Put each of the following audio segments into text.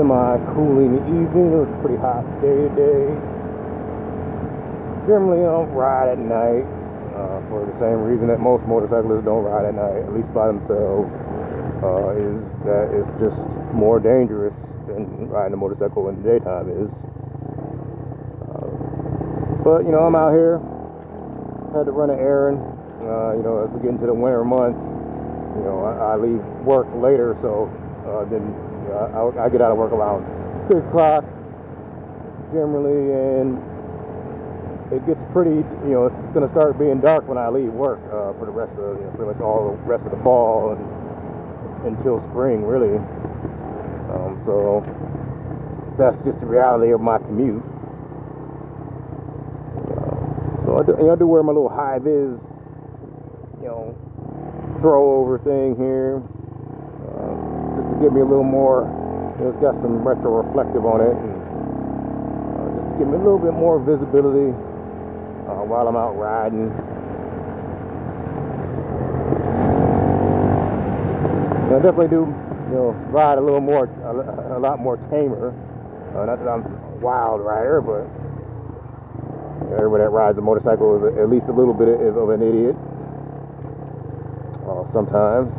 semi-cool in the evening. It was a pretty hot day today. Generally, I don't ride at night for the same reason that most motorcyclists don't ride at night, at least by themselves. Is that it's just more dangerous than riding a motorcycle in the daytime is. But I'm out here. Had to run an errand. As we get into the winter months, I leave work later, so then I get out of work around 6 o'clock generally, and it gets pretty, it's going to start being dark when I leave work for the rest of, pretty much all the rest of the fall and until spring, really. So that's just the reality of my commute. So I do wear my little high-vis, throw over thing here, just to give me a little more. It's got some retro reflective on it, and just to give me a little bit more visibility while I'm out riding. And I definitely do, ride a little more, a lot more tamer. Not that I'm a wild rider, but everybody that rides a motorcycle is at least a little bit of an idiot. Sometimes.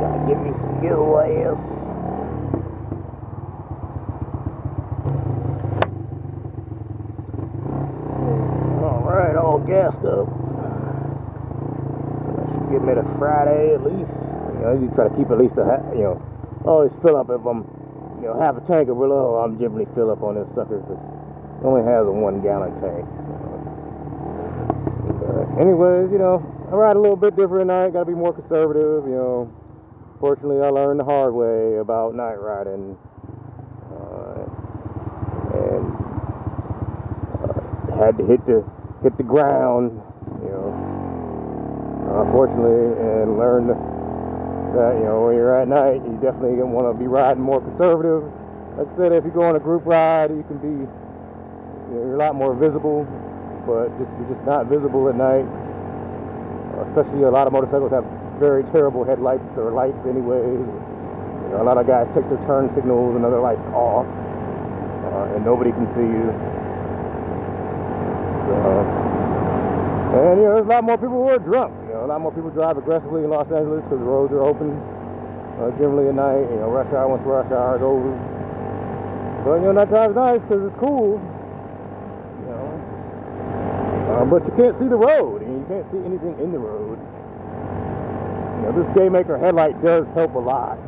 Gotta give me some giveaways. Alright, all gassed up. That should give me the Friday at least. You try to keep at least always fill up if I'm half a tank or below. I'm generally fill up on this sucker because it only has a 1 gallon tank. Anyways, I ride a little bit different at night. Got to be more conservative. Fortunately, I learned the hard way about night riding, and had to hit the ground. Fortunately, and learned that when you're at night, you definitely want to be riding more conservative. Like I said, if you go on a group ride, you can be you're a lot more visible, but you're just not visible at night. Especially a lot of motorcycles have very terrible headlights or lights anyway. A lot of guys take their turn signals and other lights off, and nobody can see you. And there's a lot more people who are drunk. A lot more people drive aggressively in Los Angeles because the roads are open generally at night. Rush hour, once rush hour is over. But that time's nice because it's cool. But you can't see the road, and you can't see anything in the road. This Daymaker headlight does help a lot,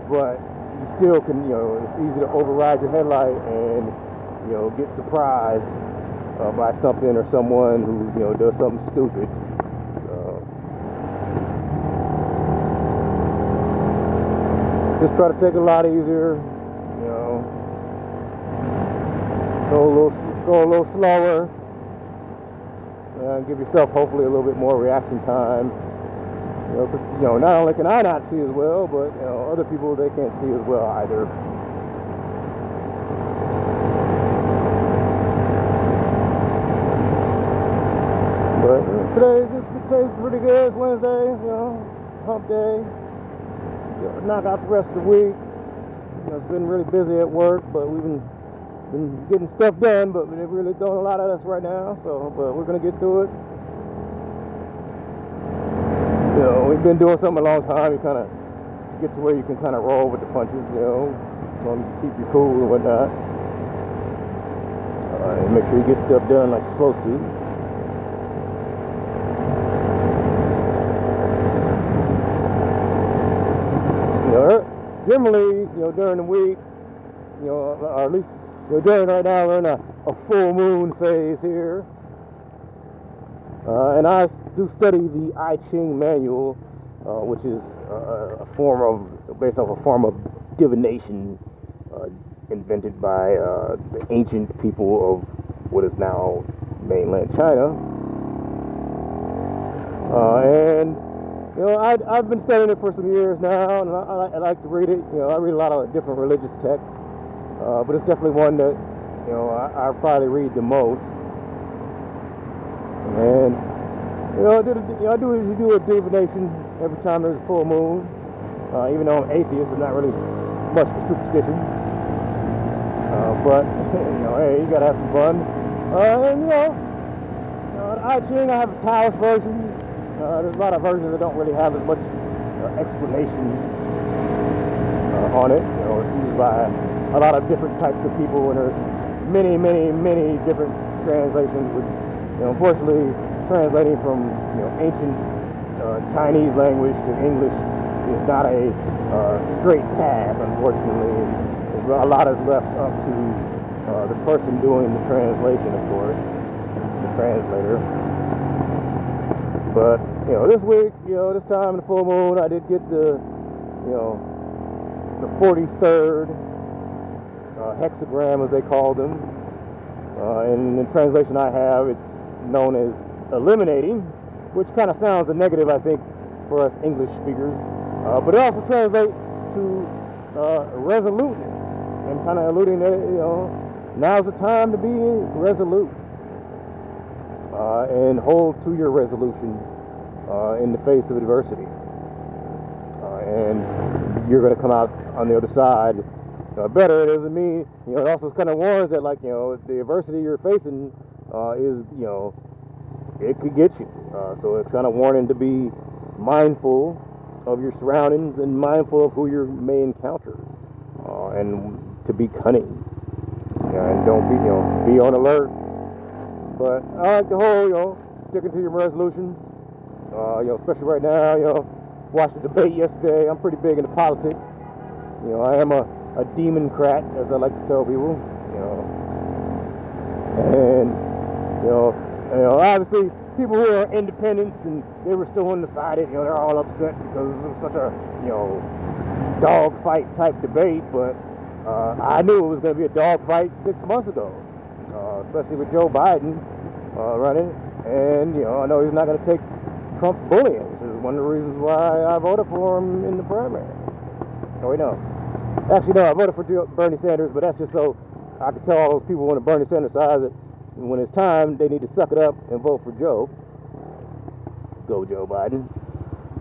but you still can, it's easy to override your headlight and, get surprised by something or someone who, does something stupid. Just try to take it a lot easier, go a little slower. Give yourself hopefully a little bit more reaction time. Because, not only can I not see as well, but, other people, they can't see as well either. But today's pretty good. It's Wednesday, hump day. Knock out the rest of the week. It's been really busy at work, but we've been getting stuff done, but they're really throwing a lot at us right now, but we're going to get through it. We've been doing something a long time. You kind of get to where you can kind of roll with the punches, as long as you keep you cool and whatnot. And make sure you get stuff done like you're supposed to. Generally, during the week, or at least during right now, we're in a full moon phase here. And I do study the Ching manual, which is based off a form of divination invented by the ancient people of what is now mainland China. And I've been studying it for some years now, and I like to read it. I read a lot of different religious texts, but it's definitely one that I probably read the most. And I do usually do a divination every time there's a full moon. Even though I'm atheist, I'm not really much for superstition. But hey, you gotta have some fun. And I Ching, I have a Taoist version. There's a lot of versions that don't really have as much explanation on it. It's used by a lot of different types of people, and there's many, many, many different translations. With unfortunately, translating from ancient Chinese language to English is not a straight path, unfortunately. A lot is left up to the person doing the translation, of course, the translator. But this week, this time in the full moon, I did get the 43rd hexagram, as they call them. And in the translation I have, it's known as eliminating, which kind of sounds a negative, I think, for us English speakers. But it also translates to resoluteness, and kind of alluding that now's the time to be resolute and hold to your resolution in the face of adversity, and you're going to come out on the other side better. It doesn't mean it also kind of warns that the adversity you're facing is it could get you. So it's kind of warning to be mindful of your surroundings and mindful of who you may encounter, and to be cunning, and don't be on alert. But I like the whole sticking to your resolutions. Especially right now. Watched the debate yesterday. I'm pretty big into politics. I am a democrat, as I like to tell people. And obviously people who are independents and they were still undecided, they're all upset because it was such a dogfight type debate. But I knew it was going to be a dogfight 6 months ago, especially with Joe Biden running. And I know he's not going to take Trump's bullying, which is one of the reasons why I voted for him in the primary. Oh, wait, no. Actually, no, I voted for Bernie Sanders, but that's just so I could tell all those people on the Bernie Sanders side that when it's time, they need to suck it up and vote for Joe. Go, Joe Biden.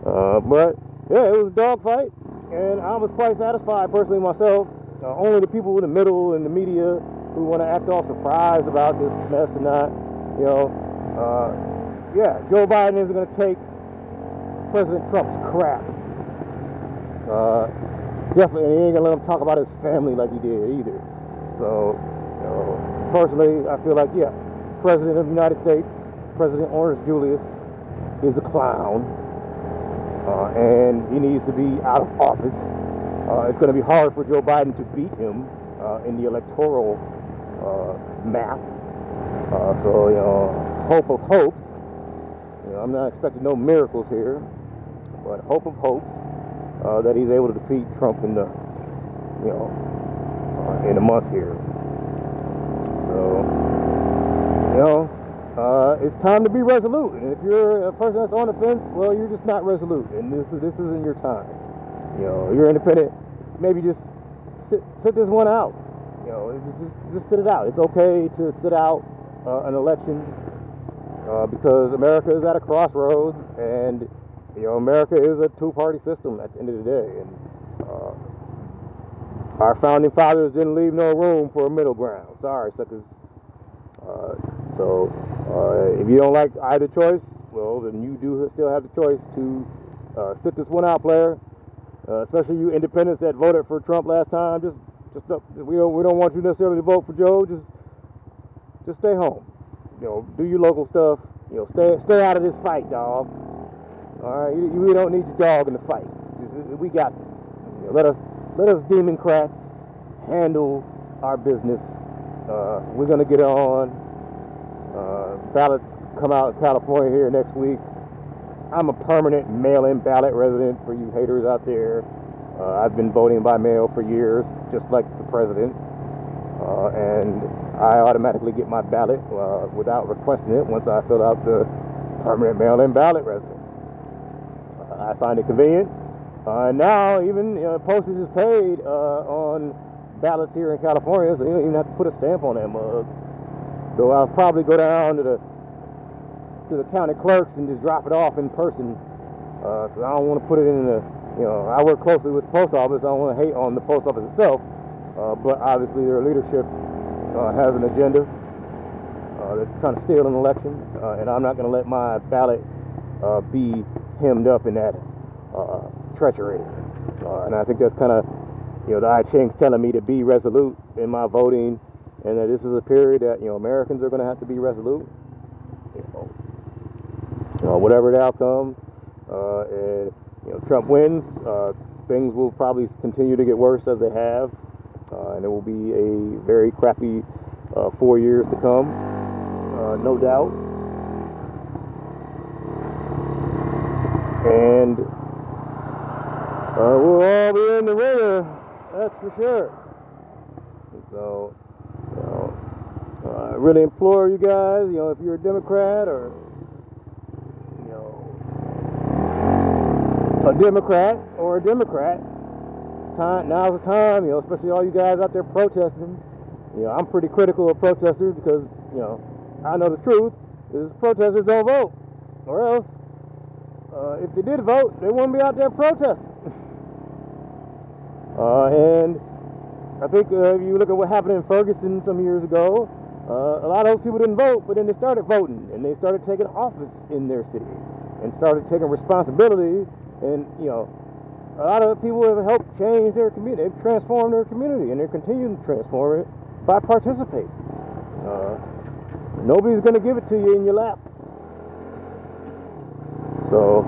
But, yeah, it was a dogfight, and I was quite satisfied, personally, myself. Only the people in the middle and the media who want to act all surprised about this mess and not, yeah, Joe Biden isn't going to take President Trump's crap. Definitely, and he ain't going to let him talk about his family like he did either. So, personally, I feel like, yeah, President of the United States, President Orange Julius, is a clown. And he needs to be out of office. It's going to be hard for Joe Biden to beat him in the electoral map. So, hope of hopes. I'm not expecting no miracles here, but hope of hopes that he's able to defeat Trump in the, in a month here. So, it's time to be resolute. And if you're a person that's on the fence, well, you're just not resolute, and this isn't your time. You're independent. Maybe just sit this one out. Just sit it out. It's okay to sit out an election. Because America is at a crossroads, and America is a two-party system at the end of the day, and our founding fathers didn't leave no room for a middle ground. Sorry, suckers. So if you don't like either choice, well, then you do still have the choice to sit this one out, player. Especially you independents that voted for Trump last time. We don't want you necessarily to vote for Joe. Just stay home. Do your local stuff. Stay out of this fight, dog. All right, we don't need your dog in the fight. We got this. Let us Democrats handle our business. We're gonna get on. Ballots come out in California here next week. I'm a permanent mail-in ballot resident for you haters out there. I've been voting by mail for years, just like the president. And I automatically get my ballot without requesting it once I fill out the permanent mail-in ballot resident. I find it convenient. Now even postage is paid on ballots here in California, so you don't even have to put a stamp on that mug. So I'll probably go down to the to the county clerks and just drop it off in person. Cause I don't want to put it in the, I work closely with the post office. I don't want to hate on the post office itself, but obviously their leadership has an agenda. They're trying to steal an election, and I'm not going to let my ballot be hemmed up in that treachery. And I think that's kind of, the Ching's telling me to be resolute in my voting, and that this is a period that Americans are going to have to be resolute. Whatever the outcome, and Trump wins, things will probably continue to get worse as they have, and it will be a very crappy 4 years to come, no doubt. And we'll all be in the winter, that's for sure. And so, I really implore you guys, if you're a Democrat or a Democrat, it's time. Now's the time, especially all you guys out there protesting. I'm pretty critical of protesters because, I know the truth is protesters don't vote, or else, if they did vote, they wouldn't be out there protesting. And I think if you look at what happened in Ferguson some years ago, a lot of those people didn't vote, but then they started voting, and they started taking office in their city, and started taking responsibility. And a lot of people have helped change their community. They've transformed their community, and they're continuing to transform it by participating. Nobody's going to give it to you in your lap. So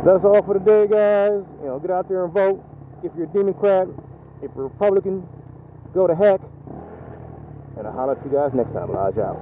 that's all for today, guys. Get out there and vote. If you're a Democrat, if you're a Republican, go to heck. And I'll holler at you guys next time. Lodge out.